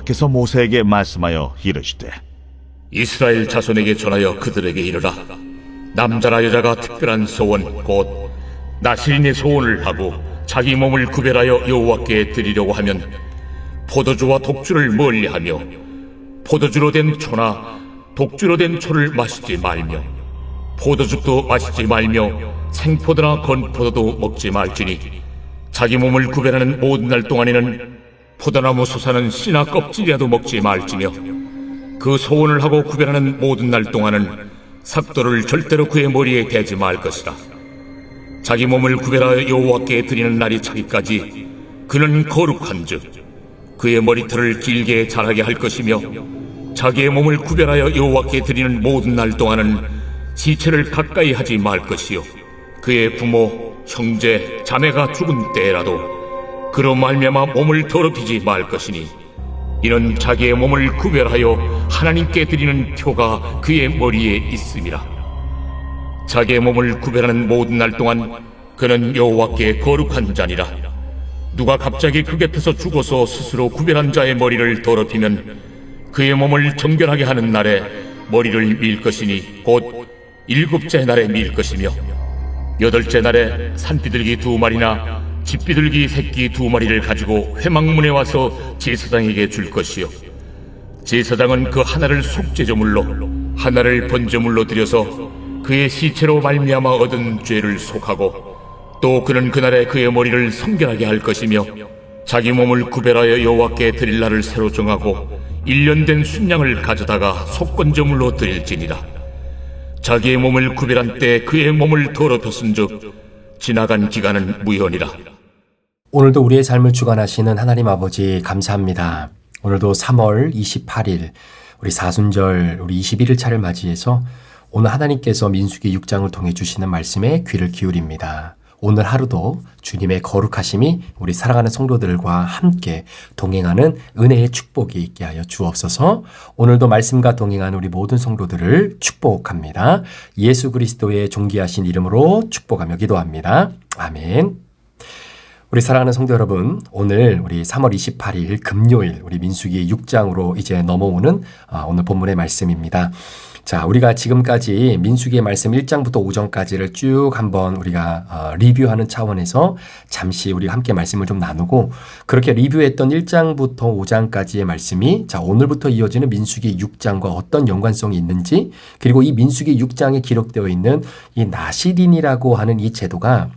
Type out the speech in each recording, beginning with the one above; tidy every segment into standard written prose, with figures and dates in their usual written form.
여호와께서 모세에게 말씀하여 이르시되 이스라엘 자손에게 전하여 그들에게 이르라. 남자나 여자가 특별한 소원 곧 나시린의 소원을 하고 자기 몸을 구별하여 여호와께 드리려고 하면 포도주와 독주를 멀리하며 포도주로 된 초나 독주로 된 초를 마시지 말며 포도즙도 마시지 말며 생포도나 건포도도 먹지 말지니 자기 몸을 구별하는 모든 날 동안에는 포도나무 솟아는 씨나 껍질이라도 먹지 말지며 그 소원을 하고 구별하는 모든 날 동안은 삭도를 절대로 그의 머리에 대지 말 것이라. 자기 몸을 구별하여 여호와께 드리는 날이 차기까지 그는 거룩한즉 그의 머리털을 길게 자라게 할 것이며 자기의 몸을 구별하여 여호와께 드리는 모든 날 동안은 시체를 가까이 하지 말 것이요 그의 부모, 형제, 자매가 죽은 때라도 그로 말미암아 몸을 더럽히지 말 것이니 이는 자기의 몸을 구별하여 하나님께 드리는 표가 그의 머리에 있음이라. 자기의 몸을 구별하는 모든 날 동안 그는 여호와께 거룩한 자니라. 누가 갑자기 그 곁에서 죽어서 스스로 구별한 자의 머리를 더럽히면 그의 몸을 정결하게 하는 날에 머리를 밀 것이니 곧 7째 날에 밀 것이며 8째 날에 산비둘기 2마리나 집비둘기 새끼 2마리를 가지고 회막문에 와서 제사장에게 줄 것이요 제사장은 그 하나를 속죄제물로 하나를 번제물로 드려서 그의 시체로 말미암아 얻은 죄를 속하고 또 그는 그날에 그의 머리를 성결하게 할 것이며 자기 몸을 구별하여 여호와께 드릴 날을 새로 정하고 1년 된 순양을 가져다가 속건제물로 드릴지니라. 자기의 몸을 구별한 때 그의 몸을 더럽혔은즉 지나간 기간은 무효니라. 오늘도 우리의 삶을 주관하시는 하나님 아버지 감사합니다. 오늘도 3월 28일 우리 사순절 우리 21일차를 맞이해서 오늘 하나님께서 민수기 6장을 통해 주시는 말씀에 귀를 기울입니다. 오늘 하루도 주님의 거룩하심이 우리 사랑하는 성도들과 함께 동행하는 은혜의 축복이 있게 하여 주옵소서. 오늘도 말씀과 동행하는 우리 모든 성도들을 축복합니다. 예수 그리스도의 존귀하신 이름으로 축복하며 기도합니다. 아멘. 우리 사랑하는 성도 여러분, 오늘 우리 3월 28일 금요일 우리 민수기 6장으로 이제 넘어오는 오늘 본문의 말씀입니다. 자, 우리가 지금까지 민수기의 말씀 1장부터 5장까지를 쭉 한번 우리가 리뷰하는 차원에서 잠시 우리가 함께 말씀을 좀 나누고 그렇게 리뷰했던 1장부터 5장까지의 말씀이 자, 오늘부터 이어지는 민수기 6장과 어떤 연관성이 있는지 그리고 이 민수기 6장에 기록되어 있는 이 나시린이라고 하는 이 제도가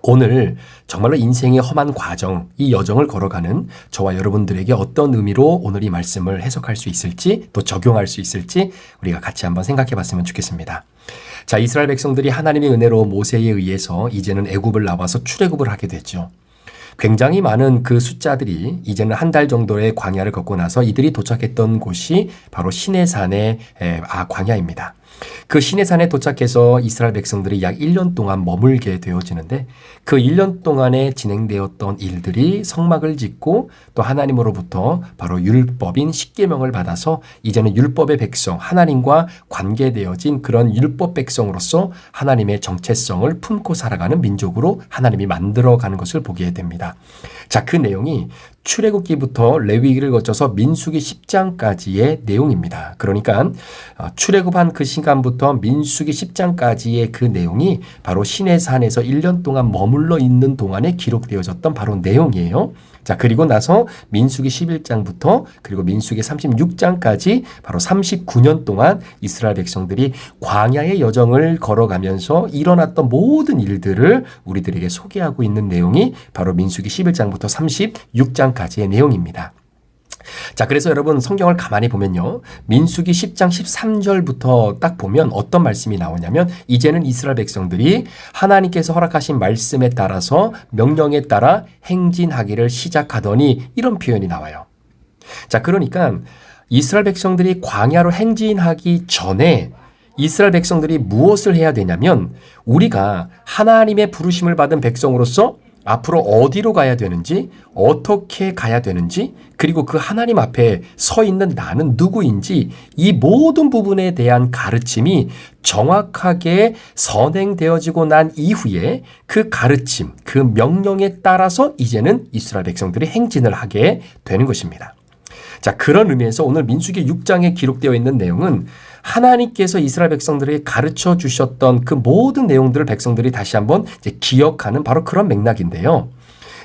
오늘 정말로 인생의 험한 과정, 이 여정을 걸어가는 저와 여러분들에게 어떤 의미로 오늘 이 말씀을 해석할 수 있을지 또 적용할 수 있을지 우리가 같이 한번 생각해 봤으면 좋겠습니다. 자, 이스라엘 백성들이 하나님의 은혜로 모세에 의해서 이제는 애굽을 나와서 출애굽을 하게 됐죠. 굉장히 많은 그 숫자들이 이제는 한 달 정도의 광야를 걷고 나서 이들이 도착했던 곳이 바로 시내산의 광야입니다. 그 시내산에 도착해서 이스라엘 백성들이 약 1년 동안 머물게 되어지는데 그 1년 동안에 진행되었던 일들이 성막을 짓고 또 하나님으로부터 바로 율법인 십계명을 받아서 이제는 율법의 백성, 하나님과 관계되어진 그런 율법 백성으로서 하나님의 정체성을 품고 살아가는 민족으로 하나님이 만들어가는 것을 보게 됩니다. 자, 그 내용이 출애굽기부터 레위기를 거쳐서 민수기 10장까지의 내용입니다. 그러니까 출애굽한 그 시간부터 민수기 10장까지의 그 내용이 바로 시내산에서 1년 동안 머물러 있는 동안에 기록되어졌던 바로 내용이에요. 자, 그리고 나서 민수기 11장부터 그리고 민수기 36장까지 바로 39년 동안 이스라엘 백성들이 광야의 여정을 걸어가면서 일어났던 모든 일들을 우리들에게 소개하고 있는 내용이 바로 민수기 11장부터 36장까지의 내용입니다. 자, 그래서 여러분 성경을 가만히 보면요. 민수기 10장 13절부터 딱 보면 어떤 말씀이 나오냐면 이제는 이스라엘 백성들이 하나님께서 허락하신 말씀에 따라서 명령에 따라 행진하기를 시작하더니 이런 표현이 나와요. 자, 그러니까 이스라엘 백성들이 광야로 행진하기 전에 이스라엘 백성들이 무엇을 해야 되냐면 우리가 하나님의 부르심을 받은 백성으로서 앞으로 어디로 가야 되는지, 어떻게 가야 되는지, 그리고 그 하나님 앞에 서 있는 나는 누구인지 이 모든 부분에 대한 가르침이 정확하게 선행되어지고 난 이후에 그 가르침, 그 명령에 따라서 이제는 이스라엘 백성들이 행진을 하게 되는 것입니다. 자, 그런 의미에서 오늘 민수기 6장에 기록되어 있는 내용은 하나님께서 이스라엘 백성들에게 가르쳐 주셨던 그 모든 내용들을 백성들이 다시 한번 이제 기억하는 바로 그런 맥락인데요.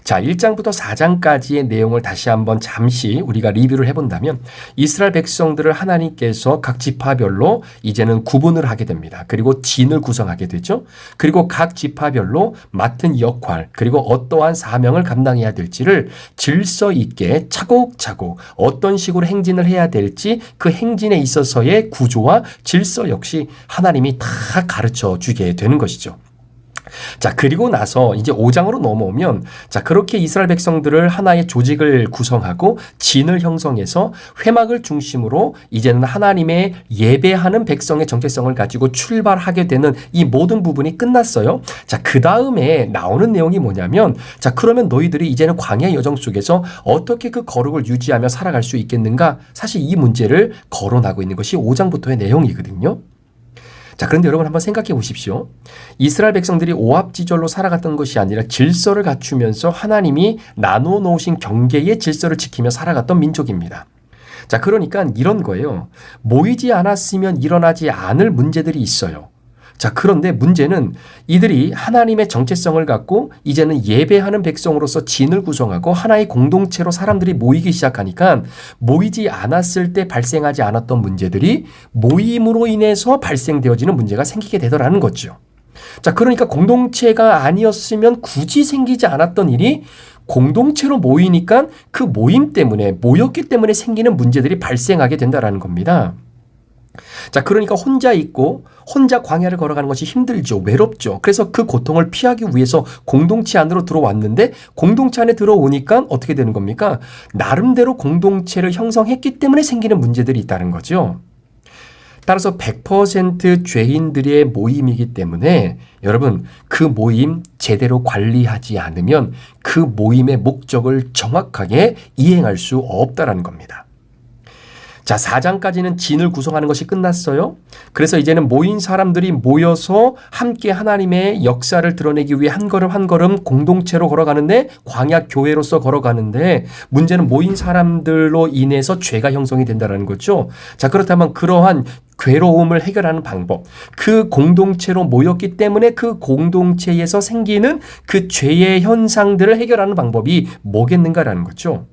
자, 1장부터 4장까지의 내용을 다시 한번 잠시 우리가 리뷰를 해본다면 이스라엘 백성들을 하나님께서 각 지파별로 이제는 구분을 하게 됩니다. 그리고 진을 구성하게 되죠. 그리고 각 지파별로 맡은 역할 그리고 어떠한 사명을 감당해야 될지를 질서 있게 차곡차곡 어떤 식으로 행진을 해야 될지 그 행진에 있어서의 구조와 질서 역시 하나님이 다 가르쳐 주게 되는 것이죠. 자, 그리고 나서 이제 5장으로 넘어오면 자, 그렇게 이스라엘 백성들을 하나의 조직을 구성하고 진을 형성해서 회막을 중심으로 이제는 하나님의 예배하는 백성의 정체성을 가지고 출발하게 되는 이 모든 부분이 끝났어요. 자, 그 다음에 나오는 내용이 뭐냐면 자, 그러면 너희들이 이제는 광야 여정 속에서 어떻게 그 거룩을 유지하며 살아갈 수 있겠는가? 사실 이 문제를 거론하고 있는 것이 5장부터의 내용이거든요. 자, 그런데 여러분 한번 생각해 보십시오. 이스라엘 백성들이 오합지졸로 살아갔던 것이 아니라 질서를 갖추면서 하나님이 나누어 놓으신 경계의 질서를 지키며 살아갔던 민족입니다. 자, 그러니까 이런 거예요. 모이지 않았으면 일어나지 않을 문제들이 있어요. 자, 그런데 문제는 이들이 하나님의 정체성을 갖고 이제는 예배하는 백성으로서 진을 구성하고 하나의 공동체로 사람들이 모이기 시작하니까 모이지 않았을 때 발생하지 않았던 문제들이 모임으로 인해서 발생되어지는 문제가 생기게 되더라는 거죠. 자, 그러니까 공동체가 아니었으면 굳이 생기지 않았던 일이 공동체로 모이니까 그 모임 때문에 모였기 때문에 생기는 문제들이 발생하게 된다는 겁니다. 자, 그러니까 혼자 있고 혼자 광야를 걸어가는 것이 힘들죠. 외롭죠. 그래서 그 고통을 피하기 위해서 공동체 안으로 들어왔는데 공동체 안에 들어오니까 어떻게 되는 겁니까? 나름대로 공동체를 형성했기 때문에 생기는 문제들이 있다는 거죠. 따라서 100% 죄인들의 모임이기 때문에 여러분 그 모임 제대로 관리하지 않으면 그 모임의 목적을 정확하게 이행할 수 없다는 겁니다. 자, 4장까지는 진을 구성하는 것이 끝났어요. 그래서 이제는 모인 사람들이 모여서 함께 하나님의 역사를 드러내기 위해 한 걸음 한 걸음 공동체로 걸어가는데 광야 교회로서 걸어가는데 문제는 모인 사람들로 인해서 죄가 형성이 된다는 거죠. 자, 그렇다면 그러한 괴로움을 해결하는 방법, 그 공동체로 모였기 때문에 그 공동체에서 생기는 그 죄의 현상들을 해결하는 방법이 뭐겠는가라는 거죠.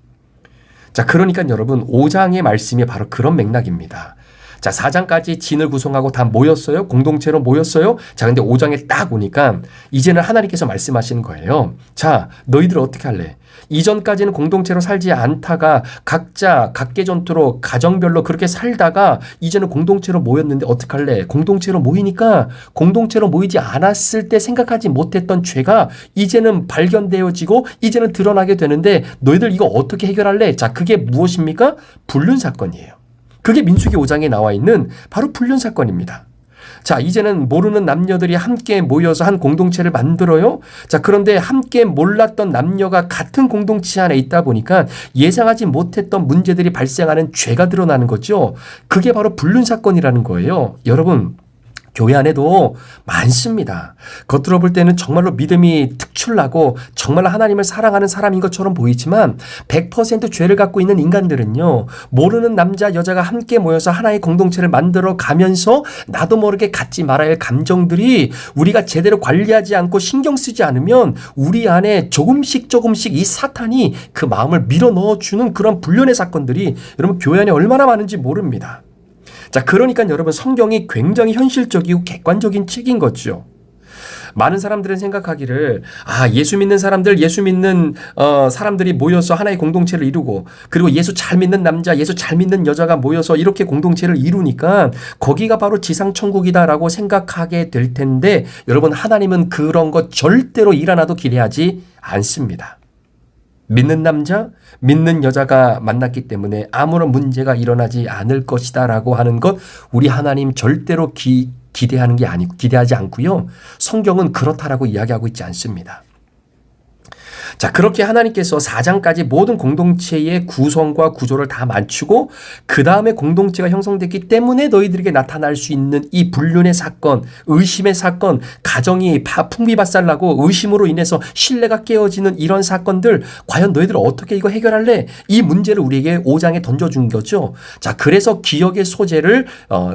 자, 그러니까 여러분 5장의 말씀이 바로 그런 맥락입니다. 자, 4장까지 진을 구성하고 다 모였어요. 공동체로 모였어요. 자, 근데 5장에 딱 오니까 이제는 하나님께서 말씀하시는 거예요. 자, 너희들 어떻게 할래? 이전까지는 공동체로 살지 않다가 각자 각계 전투로 가정별로 그렇게 살다가 이제는 공동체로 모였는데 어떡할래? 공동체로 모이니까 공동체로 모이지 않았을 때 생각하지 못했던 죄가 이제는 발견되어지고 이제는 드러나게 되는데 너희들 이거 어떻게 해결할래? 자, 그게 무엇입니까? 불륜 사건이에요. 그게 민수기 5장에 나와 있는 바로 불륜 사건입니다. 자, 이제는 모르는 남녀들이 함께 모여서 한 공동체를 만들어요. 자, 그런데 함께 몰랐던 남녀가 같은 공동체 안에 있다 보니까 예상하지 못했던 문제들이 발생하는 죄가 드러나는 거죠. 그게 바로 불륜 사건이라는 거예요. 여러분, 교회 안에도 많습니다. 겉으로 볼 때는 정말로 믿음이 특출나고 정말 하나님을 사랑하는 사람인 것처럼 보이지만 100% 죄를 갖고 있는 인간들은요. 모르는 남자 여자가 함께 모여서 하나의 공동체를 만들어 가면서 나도 모르게 갖지 말아야 할 감정들이 우리가 제대로 관리하지 않고 신경 쓰지 않으면 우리 안에 조금씩 이 사탄이 그 마음을 밀어 넣어주는 그런 불륜의 사건들이 여러분 교회 안에 얼마나 많은지 모릅니다. 자, 그러니까 여러분 성경이 굉장히 현실적이고 객관적인 책인 거죠. 많은 사람들은 생각하기를 예수 믿는 사람들, 예수 믿는 사람들이 모여서 하나의 공동체를 이루고 그리고 예수 잘 믿는 남자, 예수 잘 믿는 여자가 모여서 이렇게 공동체를 이루니까 거기가 바로 지상천국이다라고 생각하게 될 텐데 여러분 하나님은 그런 것 절대로 일 하나도 기대하지 않습니다. 믿는 남자, 믿는 여자가 만났기 때문에 아무런 문제가 일어나지 않을 것이다라고 하는 것 우리 하나님 절대로 기대하는 게 아니고 기대하지 않고요. 성경은 그렇다라고 이야기하고 있지 않습니다. 자, 그렇게 하나님께서 4장까지 모든 공동체의 구성과 구조를 다 맞추고 그 다음에 공동체가 형성됐기 때문에 너희들에게 나타날 수 있는 이 불륜의 사건, 의심의 사건, 가정이 풍비박살나고 의심으로 인해서 신뢰가 깨어지는 이런 사건들 과연 너희들 어떻게 이거 해결할래? 이 문제를 우리에게 5장에 던져준 거죠. 자, 그래서 기억의 소재를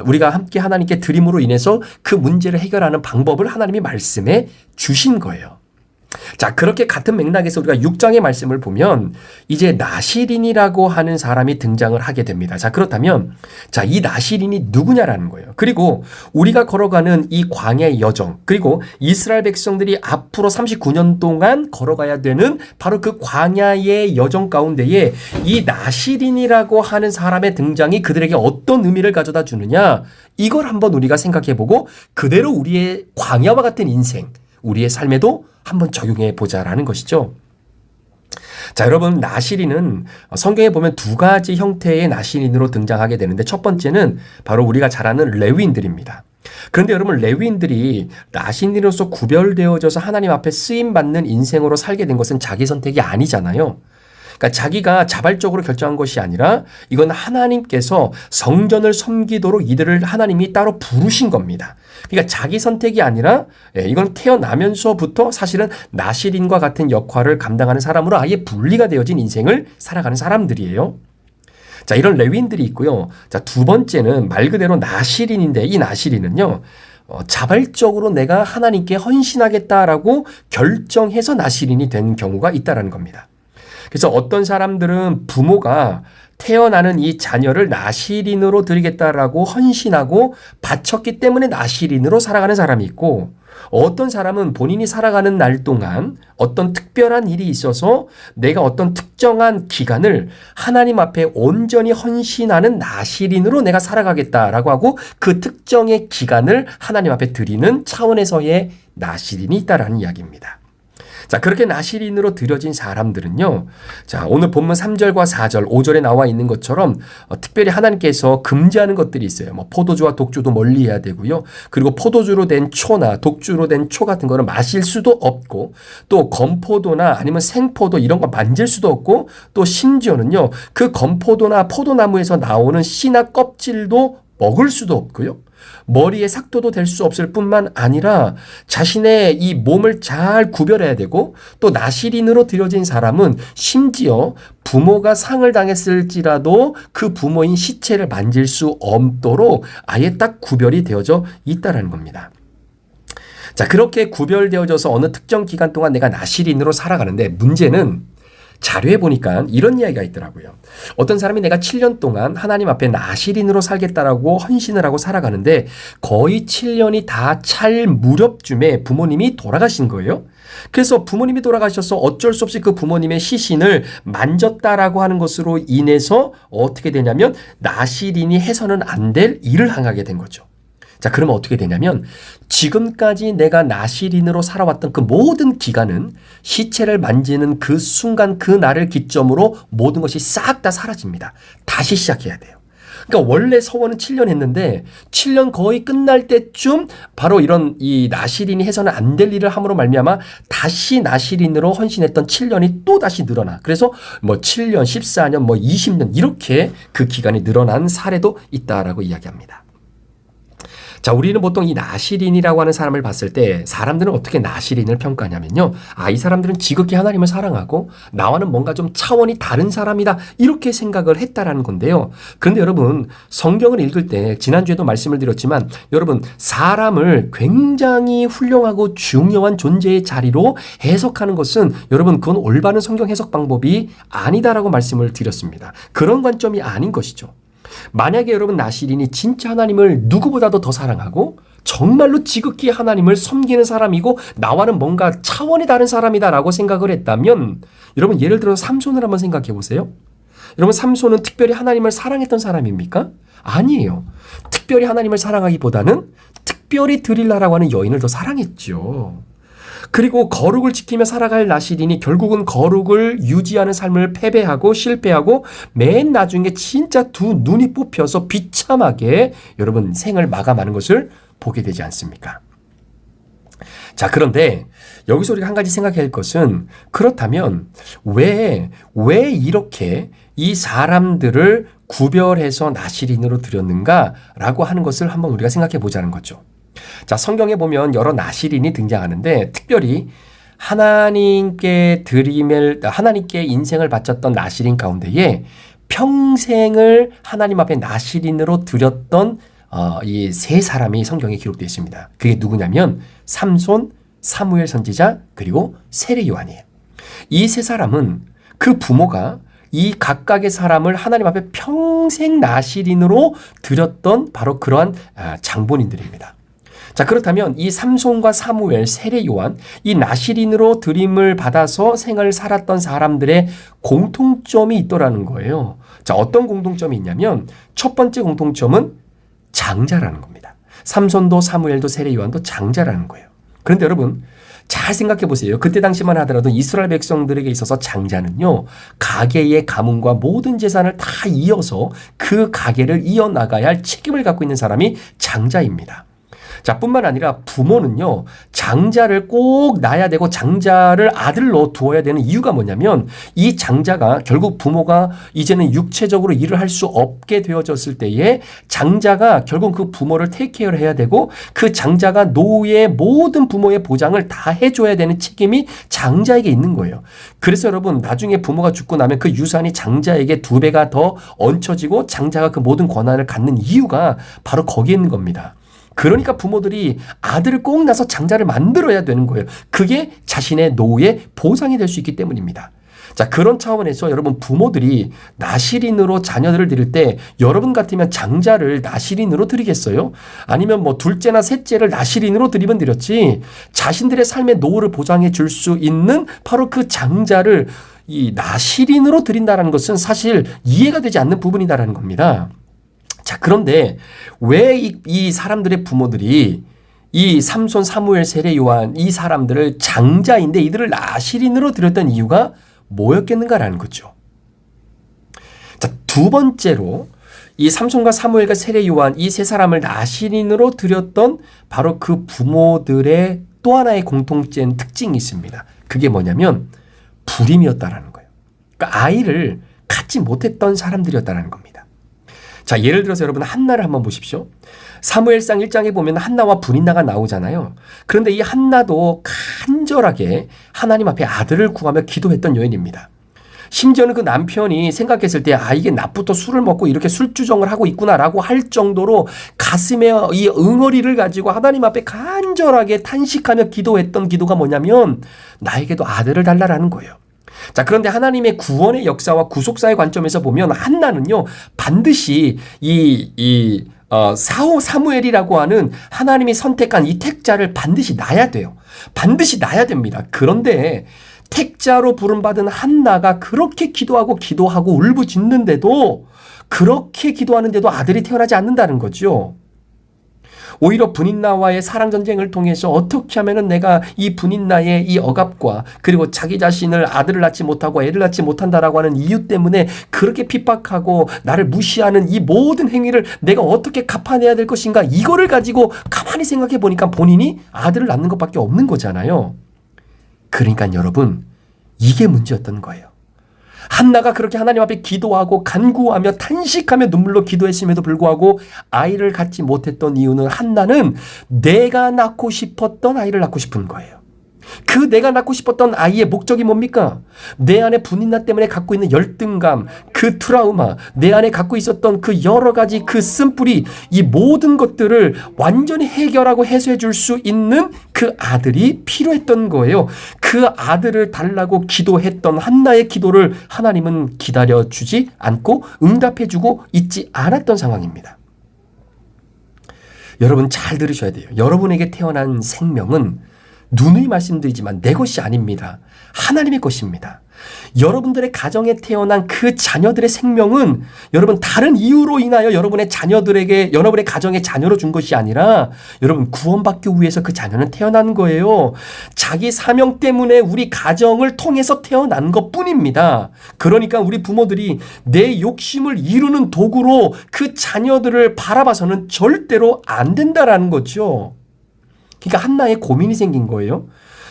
우리가 함께 하나님께 드림으로 인해서 그 문제를 해결하는 방법을 하나님이 말씀해 주신 거예요. 자, 그렇게 같은 맥락에서 우리가 6장의 말씀을 보면 이제 나시린이라고 하는 사람이 등장을 하게 됩니다. 자, 그렇다면 자, 이 나시린이 누구냐라는 거예요. 그리고 우리가 걸어가는 이 광야의 여정, 그리고 이스라엘 백성들이 앞으로 39년 동안 걸어가야 되는 바로 그 광야의 여정 가운데에 이 나시린이라고 하는 사람의 등장이 그들에게 어떤 의미를 가져다 주느냐, 이걸 한번 우리가 생각해보고 그대로 우리의 광야와 같은 인생, 우리의 삶에도 한번 적용해 보자라는 것이죠. 자, 여러분, 나시린은 성경에 보면 두 가지 형태의 나시린으로 등장하게 되는데 첫 번째는 바로 우리가 잘 아는 레위인들입니다. 그런데 여러분, 레위인들이 나시린으로서 구별되어져서 하나님 앞에 쓰임받는 인생으로 살게 된 것은 자기 선택이 아니잖아요. 그러니까 자기가 자발적으로 결정한 것이 아니라 이건 하나님께서 성전을 섬기도록 이들을 하나님이 따로 부르신 겁니다. 그러니까 자기 선택이 아니라 이건 태어나면서부터 사실은 나시린과 같은 역할을 감당하는 사람으로 아예 분리가 되어진 인생을 살아가는 사람들이에요. 자, 이런 레위인들이 있고요. 자, 두 번째는 말 그대로 나시린인데 이 나시린은요. 자발적으로 내가 하나님께 헌신하겠다라고 결정해서 나시린이 된 경우가 있다라는 겁니다. 그래서 어떤 사람들은 부모가 태어나는 이 자녀를 나시린으로 드리겠다라고 헌신하고 바쳤기 때문에 나시린으로 살아가는 사람이 있고, 어떤 사람은 본인이 살아가는 날 동안 어떤 특별한 일이 있어서 내가 어떤 특정한 기간을 하나님 앞에 온전히 헌신하는 나시린으로 내가 살아가겠다라고 하고 그 특정의 기간을 하나님 앞에 드리는 차원에서의 나시린이 있다라는 이야기입니다. 자, 그렇게 나시린으로 드려진 사람들은요. 자, 오늘 본문 3절과 4절, 5절에 나와 있는 것처럼 특별히 하나님께서 금지하는 것들이 있어요. 뭐 포도주와 독주도 멀리해야 되고요. 그리고 포도주로 된 초나 독주로 된 초 같은 거는 마실 수도 없고, 또 건포도나 아니면 생포도 이런 거 만질 수도 없고, 또 심지어는요. 그 건포도나 포도나무에서 나오는 씨나 껍질도 먹을 수도 없고요. 머리에 삭도도 될 수 없을 뿐만 아니라 자신의 이 몸을 잘 구별해야 되고, 또 나시린으로 들여진 사람은 심지어 부모가 상을 당했을지라도 그 부모인 시체를 만질 수 없도록 아예 딱 구별이 되어져 있다는 겁니다. 자, 그렇게 구별되어져서 어느 특정 기간 동안 내가 나시린으로 살아가는데, 문제는 자료에 보니까 이런 이야기가 있더라고요. 어떤 사람이 내가 7년 동안 하나님 앞에 나시린으로 살겠다라고 헌신을 하고 살아가는데 거의 7년이 다 찰 무렵쯤에 부모님이 돌아가신 거예요. 그래서 부모님이 돌아가셔서 어쩔 수 없이 그 부모님의 시신을 만졌다라고 하는 것으로 인해서 어떻게 되냐면 나시린이 해서는 안 될 일을 행하게 된 거죠. 자, 그러면 어떻게 되냐면 지금까지 내가 나시린으로 살아왔던 그 모든 기간은 시체를 만지는 그 순간 그 날을 기점으로 모든 것이 싹 다 사라집니다. 다시 시작해야 돼요. 그러니까 원래 서원은 7년 했는데 7년 거의 끝날 때쯤 바로 이런 이 나시린이 해서는 안 될 일을 함으로 말미암아 다시 나시린으로 헌신했던 7년이 또 다시 늘어나. 그래서 뭐 7년, 14년, 뭐 20년 이렇게 그 기간이 늘어난 사례도 있다라고 이야기합니다. 자, 우리는 보통 이 나시린이라고 하는 사람을 봤을 때 사람들은 어떻게 나시린을 평가하냐면요. 아, 이 사람들은 지극히 하나님을 사랑하고 나와는 뭔가 좀 차원이 다른 사람이다. 이렇게 생각을 했다라는 건데요. 그런데 여러분, 성경을 읽을 때 지난주에도 말씀을 드렸지만 여러분, 사람을 굉장히 훌륭하고 중요한 존재의 자리로 해석하는 것은 여러분, 그건 올바른 성경 해석 방법이 아니다라고 말씀을 드렸습니다. 그런 관점이 아닌 것이죠. 만약에 여러분 나시린이 진짜 하나님을 누구보다도 더 사랑하고 정말로 지극히 하나님을 섬기는 사람이고 나와는 뭔가 차원이 다른 사람이다라고 생각을 했다면 여러분 예를 들어서 삼손을 한번 생각해 보세요. 여러분 삼손은 특별히 하나님을 사랑했던 사람입니까? 아니에요. 특별히 하나님을 사랑하기보다는 특별히 드릴라라고 하는 여인을 더 사랑했죠. 그리고 거룩을 지키며 살아갈 나시린이 결국은 거룩을 유지하는 삶을 패배하고 실패하고 맨 나중에 진짜 두 눈이 뽑혀서 비참하게 여러분 생을 마감하는 것을 보게 되지 않습니까? 자, 그런데 여기서 우리가 한 가지 생각해야 할 것은 그렇다면 왜 이렇게 이 사람들을 구별해서 나실인으로 드렸는가라고 하는 것을 한번 우리가 생각해 보자는 거죠. 자, 성경에 보면 여러 나실인이 등장하는데 특별히 하나님께 인생을 바쳤던 나실인 가운데에 평생을 하나님 앞에 나실인으로 드렸던 이 세 사람이 성경에 기록되어 있습니다. 그게 누구냐면 삼손, 사무엘 선지자, 그리고 세례 요한이에요. 이 세 사람은 그 부모가 이 각각의 사람을 하나님 앞에 평생 나실인으로 드렸던 바로 그러한 장본인들입니다. 자, 그렇다면 이 삼손과 사무엘, 세례 요한, 이 나실인으로 드림을 받아서 생을 살았던 사람들의 공통점이 있더라는 거예요. 자, 어떤 공통점이 있냐면 첫 번째 공통점은 장자라는 겁니다. 삼손도 사무엘도 세례 요한도 장자라는 거예요. 그런데 여러분 잘 생각해 보세요. 그때 당시만 하더라도 이스라엘 백성들에게 있어서 장자는요, 가계의 가문과 모든 재산을 다 이어서 그 가계를 이어나가야 할 책임을 갖고 있는 사람이 장자입니다. 자, 뿐만 아니라 부모는요, 장자를 꼭 낳아야 되고 장자를 아들로 두어야 되는 이유가 뭐냐면 이 장자가 결국 부모가 이제는 육체적으로 일을 할 수 없게 되어졌을 때에 장자가 결국 그 부모를 테이크케어를 해야 되고 그 장자가 노후의 모든 부모의 보장을 다 해줘야 되는 책임이 장자에게 있는 거예요. 그래서 여러분 나중에 부모가 죽고 나면 그 유산이 장자에게 2배가 더 얹혀지고 장자가 그 모든 권한을 갖는 이유가 바로 거기에 있는 겁니다. 그러니까 부모들이 아들을 꼭 낳아서 장자를 만들어야 되는 거예요. 그게 자신의 노후의 보상이 될 수 있기 때문입니다. 자, 그런 차원에서 여러분 부모들이 나실인으로 자녀들을 드릴 때 여러분 같으면 장자를 나실인으로 드리겠어요? 아니면 뭐 둘째나 셋째를 나실인으로 드리면 드렸지 자신들의 삶의 노후를 보장해 줄 수 있는 바로 그 장자를 이 나실인으로 드린다는 것은 사실 이해가 되지 않는 부분이다라는 겁니다. 자, 그런데 왜 이 사람들의 부모들이 이 삼손, 사무엘, 세례 요한 이 사람들을 장자인데 이들을 나실인으로 드렸던 이유가 뭐였겠는가라는 거죠. 자, 두 번째로 이 삼손과 사무엘과 세례 요한 이 세 사람을 나실인으로 드렸던 바로 그 부모들의 또 하나의 공통된 특징이 있습니다. 그게 뭐냐면 불임이었다라는 거예요. 그러니까 아이를 갖지 못했던 사람들이었다라는 겁니다. 자, 예를 들어서 여러분 한나를 한번 보십시오. 사무엘상 1장에 보면 한나와 분인나가 나오잖아요. 그런데 이 한나도 간절하게 하나님 앞에 아들을 구하며 기도했던 여인입니다. 심지어는 그 남편이 생각했을 때 이게 낮부터 술을 먹고 이렇게 술주정을 하고 있구나라고 할 정도로 가슴에 이 응어리를 가지고 하나님 앞에 간절하게 탄식하며 기도했던 기도가 뭐냐면 나에게도 아들을 달라라는 거예요. 자, 그런데 하나님의 구원의 역사와 구속사의 관점에서 보면 한나는요 반드시 사무엘이라고 하는 하나님이 선택한 이 택자를 반드시 낳아야 돼요. 반드시 낳아야 됩니다. 그런데 택자로 부름받은 한나가 그렇게 기도하고 울부짖는데도 그렇게 기도하는데도 아들이 태어나지 않는다는 거죠. 오히려 분인나와의 사랑 전쟁을 통해서 어떻게 하면은 내가 이 분인나의 이 억압과 그리고 자기 자신을 아들을 낳지 못하고 애를 낳지 못한다라고 하는 이유 때문에 그렇게 핍박하고 나를 무시하는 이 모든 행위를 내가 어떻게 갚아내야 될 것인가 이거를 가지고 가만히 생각해 보니까 본인이 아들을 낳는 것밖에 없는 거잖아요. 그러니까 여러분 이게 문제였던 거예요. 한나가 그렇게 하나님 앞에 기도하고 간구하며 탄식하며 눈물로 기도했음에도 불구하고 아이를 갖지 못했던 이유는 한나는 내가 낳고 싶었던 아이를 낳고 싶은 거예요. 그 내가 낳고 싶었던 아이의 목적이 뭡니까? 내 안에 분인나 때문에 갖고 있는 열등감, 그 트라우마, 내 안에 갖고 있었던 그 여러 가지 그 쓴뿌리, 이 모든 것들을 완전히 해결하고 해소해 줄 수 있는 그 아들이 필요했던 거예요. 그 아들을 달라고 기도했던 한나의 기도를 하나님은 기다려주지 않고 응답해주고 있지 않았던 상황입니다. 여러분 잘 들으셔야 돼요. 여러분에게 태어난 생명은 누누이 말씀드리지만 내 것이 아닙니다. 하나님의 것입니다. 여러분들의 가정에 태어난 그 자녀들의 생명은 여러분 다른 이유로 인하여 여러분의 가정의 자녀로 준 것이 아니라 여러분 구원받기 위해서 그 자녀는 태어난 거예요. 자기 사명 때문에 우리 가정을 통해서 태어난 것뿐입니다. 그러니까 우리 부모들이 내 욕심을 이루는 도구로 그 자녀들을 바라봐서는 절대로 안 된다라는 거죠. 그러니까 한나의 고민이 생긴 거예요.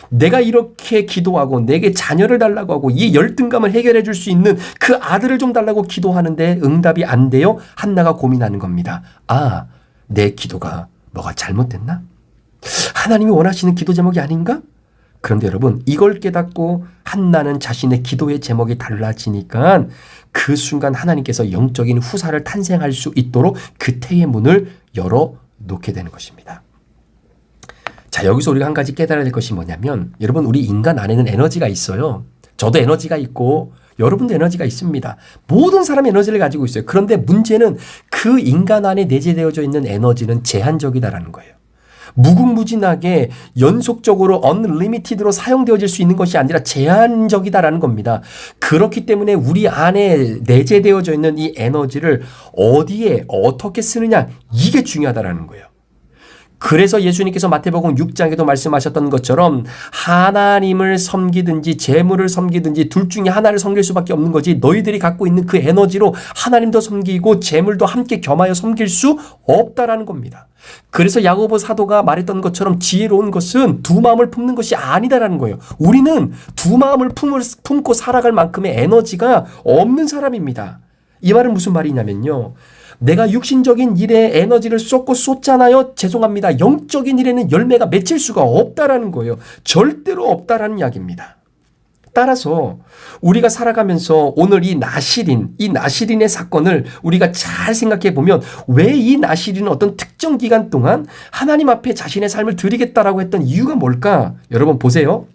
내가 이렇게 기도하고 내게 자녀를 달라고 하고 이 열등감을 해결해 줄 수 있는 그 아들을 좀 달라고 기도하는데 응답이 안 돼요. 한나가 고민하는 겁니다. 아, 내 기도가 뭐가 잘못됐나? 하나님이 원하시는 기도 제목이 아닌가? 그런데 여러분, 이걸 깨닫고 한나는 자신의 기도의 제목이 달라지니까 그 순간 하나님께서 영적인 후사를 탄생할 수 있도록 그 태의 문을 열어놓게 되는 것입니다. 자, 여기서 우리가 한 가지 깨달아야 될 것이 뭐냐면, 여러분, 우리 인간 안에는 에너지가 있어요. 저도 에너지가 있고 여러분도 에너지가 있습니다. 모든 사람이 에너지를 가지고 있어요. 그런데 문제는 그 인간 안에 내재되어져 있는 에너지는 제한적이다라는 거예요. 무궁무진하게 연속적으로 unlimited로 사용되어질 수 있는 것이 아니라 제한적이다라는 겁니다. 그렇기 때문에 우리 안에 내재되어져 있는 이 에너지를 어디에 어떻게 쓰느냐, 이게 중요하다라는 거예요. 그래서 예수님께서 마태복음 6장에도 말씀하셨던 것처럼 하나님을 섬기든지 재물을 섬기든지 둘 중에 하나를 섬길 수밖에 없는 거지, 너희들이 갖고 있는 그 에너지로 하나님도 섬기고 재물도 함께 겸하여 섬길 수 없다라는 겁니다. 그래서 야고보 사도가 말했던 것처럼 지혜로운 것은 두 마음을 품는 것이 아니다라는 거예요. 우리는 두 마음을 품고 살아갈 만큼의 에너지가 없는 사람입니다. 이 말은 무슨 말이냐면요, 내가 육신적인 일에 에너지를 쏟잖아요. 죄송합니다. 영적인 일에는 열매가 맺힐 수가 없다라는 거예요. 절대로 없다라는 이야기입니다. 따라서 우리가 살아가면서 오늘 이 나시린의 사건을 우리가 잘 생각해 보면, 왜 이 나시린은 어떤 특정 기간 동안 하나님 앞에 자신의 삶을 드리겠다라고 했던 이유가 뭘까? 여러분 보세요.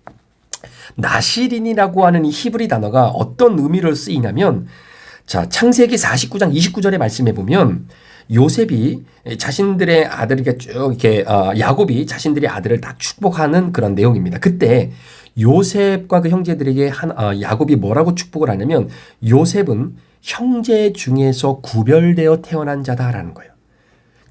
나시린이라고 하는 이 히브리 단어가 어떤 의미로 쓰이냐면, 자, 창세기 49장 29절에 말씀해 보면 요셉이 자신들의 아들에게 쭉 이렇게 야곱이 자신들의 아들을 딱 축복하는 그런 내용입니다. 그때 요셉과 그 형제들에게 야곱이 뭐라고 축복을 하냐면, 요셉은 형제 중에서 구별되어 태어난 자다라는 거예요.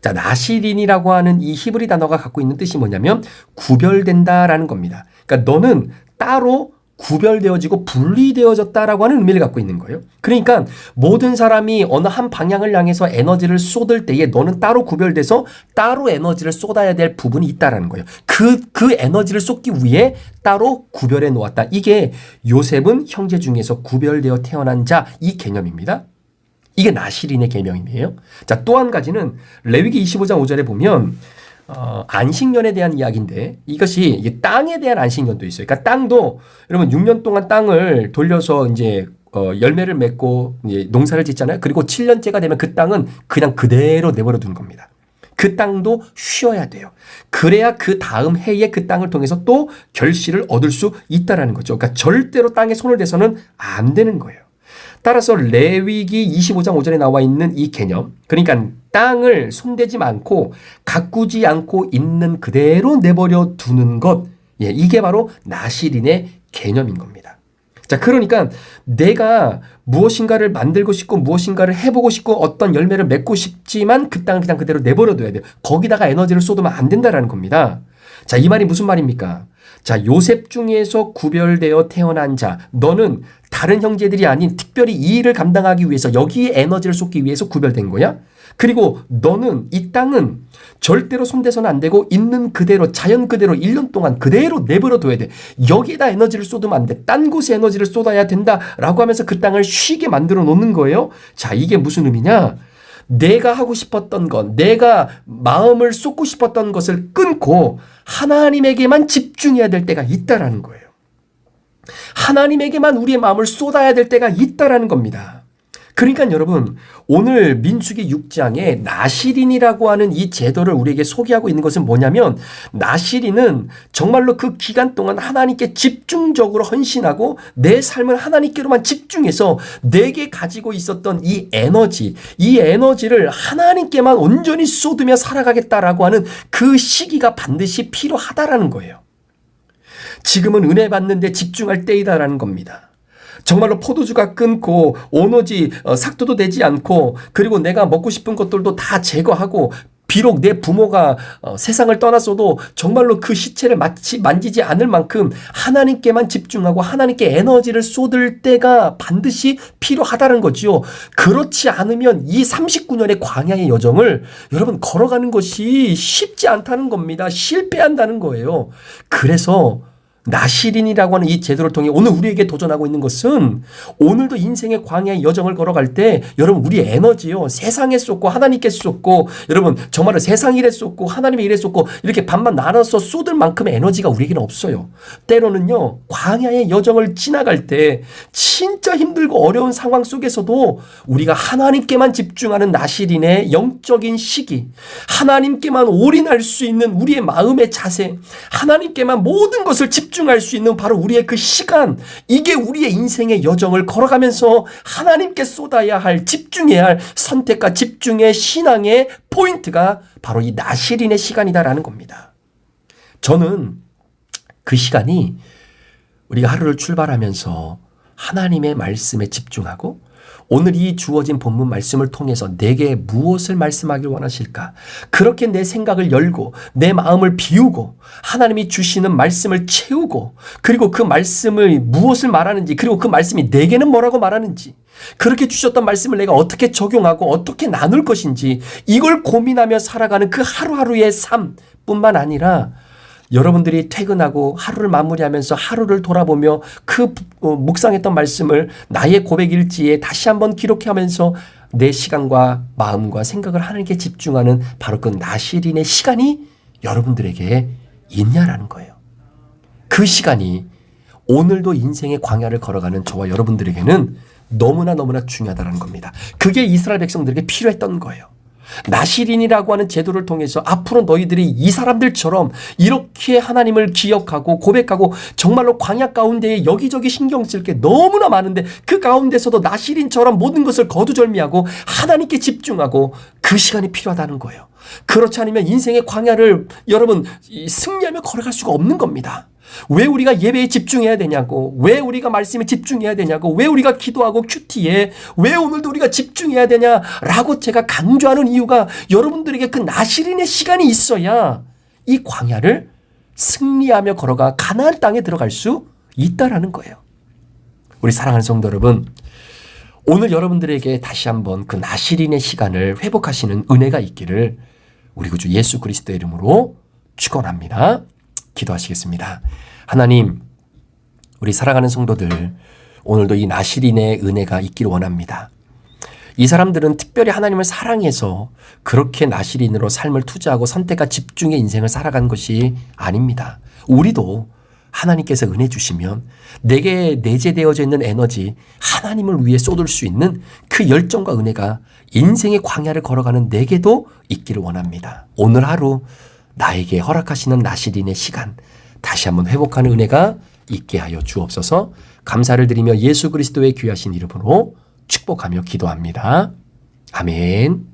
자, 나시린이라고 하는 이 히브리 단어가 갖고 있는 뜻이 뭐냐면 구별된다라는 겁니다. 그러니까 너는 따로 구별되어지고 분리되어졌다라고 하는 의미를 갖고 있는 거예요. 그러니까 모든 사람이 어느 한 방향을 향해서 에너지를 쏟을 때에 너는 따로 구별돼서 따로 에너지를 쏟아야 될 부분이 있다라는 거예요. 그 에너지를 쏟기 위해 따로 구별해 놓았다. 이게 요셉은 형제 중에서 구별되어 태어난 자, 이 개념입니다. 이게 나시린의 개념이에요. 자, 또 한 가지는 레위기 25장 5절에 보면 안식년에 대한 이야기인데, 이것이 땅에 대한 안식년도 있어요. 그러니까 땅도 여러분 6년 동안 땅을 돌려서 이제 열매를 맺고 이제 농사를 짓잖아요. 그리고 7년째가 되면 그 땅은 그냥 그대로 내버려 두는 겁니다. 그 땅도 쉬어야 돼요. 그래야 그 다음 해에 그 땅을 통해서 또 결실을 얻을 수 있다라는 거죠. 그러니까 절대로 땅에 손을 대서는 안 되는 거예요. 따라서 레위기 25장 5절에 나와 있는 이 개념, 그러니까 땅을 손대지 않고 가꾸지 않고 있는 그대로 내버려 두는 것, 이게 바로 나시린의 개념인 겁니다. 자, 그러니까 내가 무엇인가를 만들고 싶고 무엇인가를 해보고 싶고 어떤 열매를 맺고 싶지만 그 땅을 그냥 그대로 내버려 둬야 돼요. 거기다가 에너지를 쏟으면 안 된다라는 겁니다. 자, 이 말이 무슨 말입니까? 자, 요셉 중에서 구별되어 태어난 자, 너는 다른 형제들이 아닌 특별히 이 일을 감당하기 위해서, 여기에 에너지를 쏟기 위해서 구별된 거야. 그리고 너는, 이 땅은 절대로 손대서는 안 되고 있는 그대로, 자연 그대로 1년 동안 그대로 내버려 둬야 돼. 여기에다 에너지를 쏟으면 안 돼. 딴 곳에 에너지를 쏟아야 된다라고 하면서 그 땅을 쉬게 만들어 놓는 거예요. 자, 이게 무슨 의미냐? 내가 하고 싶었던 것, 내가 마음을 쏟고 싶었던 것을 끊고 하나님에게만 집중해야 될 때가 있다라는 거예요. 하나님에게만 우리의 마음을 쏟아야 될 때가 있다라는 겁니다. 그러니까 여러분, 오늘 민수기 6장에 나시린이라고 하는 이 제도를 우리에게 소개하고 있는 것은 뭐냐면, 나시린은 정말로 그 기간 동안 하나님께 집중적으로 헌신하고 내 삶을 하나님께로만 집중해서 내게 가지고 있었던 이 에너지를 하나님께만 온전히 쏟으며 살아가겠다라고 하는 그 시기가 반드시 필요하다라는 거예요. 지금은 은혜 받는데 집중할 때이다라는 겁니다. 정말로 포도주가 끊고 오로지 삭도도 되지 않고, 그리고 내가 먹고 싶은 것들도 다 제거하고 비록 내 부모가 세상을 떠났어도 정말로 그 시체를 만지지 않을 만큼 하나님께만 집중하고 하나님께 에너지를 쏟을 때가 반드시 필요하다는 거지요. 그렇지 않으면 이 39년의 광야의 여정을 여러분 걸어가는 것이 쉽지 않다는 겁니다. 실패한다는 거예요. 그래서 나시린이라고 하는 이 제도를 통해 오늘 우리에게 도전하고 있는 것은 오늘도 인생의 광야의 여정을 걸어갈 때 여러분 우리의 에너지요. 세상에 쏟고 하나님께 쏟고 여러분 정말로 세상 일에 쏟고 하나님의 일에 쏟고 이렇게 반반 나눠서 쏟을 만큼의 에너지가 우리에게는 없어요. 때로는요. 광야의 여정을 지나갈 때 진짜 힘들고 어려운 상황 속에서도 우리가 하나님께만 집중하는 나시린의 영적인 시기, 하나님께만 올인할 수 있는 우리의 마음의 자세, 하나님께만 모든 것을 집중할 수 있는 바로 우리의 그 시간, 이게 우리의 인생의 여정을 걸어가면서 하나님께 쏟아야 할, 집중해야 할 선택과 집중의 신앙의 포인트가 바로 이 나시린의 시간이다라는 겁니다. 저는 그 시간이 우리가 하루를 출발하면서 하나님의 말씀에 집중하고 오늘 이 주어진 본문 말씀을 통해서 내게 무엇을 말씀하길 원하실까? 그렇게 내 생각을 열고 내 마음을 비우고 하나님이 주시는 말씀을 채우고 그리고 그 말씀을 무엇을 말하는지 그리고 그 말씀이 내게는 뭐라고 말하는지 그렇게 주셨던 말씀을 내가 어떻게 적용하고 어떻게 나눌 것인지 이걸 고민하며 살아가는 그 하루하루의 삶뿐만 아니라 여러분들이 퇴근하고 하루를 마무리하면서 하루를 돌아보며 그 묵상했던 말씀을 나의 고백 일지에 다시 한번 기록하면서 내 시간과 마음과 생각을 하나님께 집중하는 바로 그 나시린의 시간이 여러분들에게 있냐라는 거예요. 그 시간이 오늘도 인생의 광야를 걸어가는 저와 여러분들에게는 너무나 중요하다는 겁니다. 그게 이스라엘 백성들에게 필요했던 거예요. 나시린이라고 하는 제도를 통해서 앞으로 너희들이 이 사람들처럼 이렇게 하나님을 기억하고 고백하고 정말로 광야 가운데에 여기저기 신경 쓸 게 너무나 많은데 그 가운데서도 나시린처럼 모든 것을 거두절미하고 하나님께 집중하고 그 시간이 필요하다는 거예요. 그렇지 않으면 인생의 광야를 여러분 승리하며 걸어갈 수가 없는 겁니다. 왜 우리가 예배에 집중해야 되냐고, 왜 우리가 말씀에 집중해야 되냐고, 왜 우리가 기도하고 큐티에 왜 오늘도 우리가 집중해야 되냐라고 제가 강조하는 이유가 여러분들에게 그 나시린의 시간이 있어야 이 광야를 승리하며 걸어가 가나안 땅에 들어갈 수 있다라는 거예요. 우리 사랑하는 성도 여러분, 오늘 여러분들에게 다시 한번 그 나시린의 시간을 회복하시는 은혜가 있기를 우리 구주 예수 그리스도의 이름으로 축원합니다. 기도하시겠습니다. 하나님, 우리 사랑하는 성도들 오늘도 이 나시린의 은혜가 있기를 원합니다. 이 사람들은 특별히 하나님을 사랑해서 그렇게 나시린으로 삶을 투자하고 선택과 집중의 인생을 살아간 것이 아닙니다. 우리도 하나님께서 은혜 주시면 내게 내재되어져 있는 에너지 하나님을 위해 쏟을 수 있는 그 열정과 은혜가 인생의 광야를 걸어가는 내게도 있기를 원합니다. 오늘 하루 나에게 허락하시는 나시린의 시간 다시 한번 회복하는 은혜가 있게 하여 주옵소서. 감사를 드리며 예수 그리스도의 귀하신 이름으로 축복하며 기도합니다. 아멘.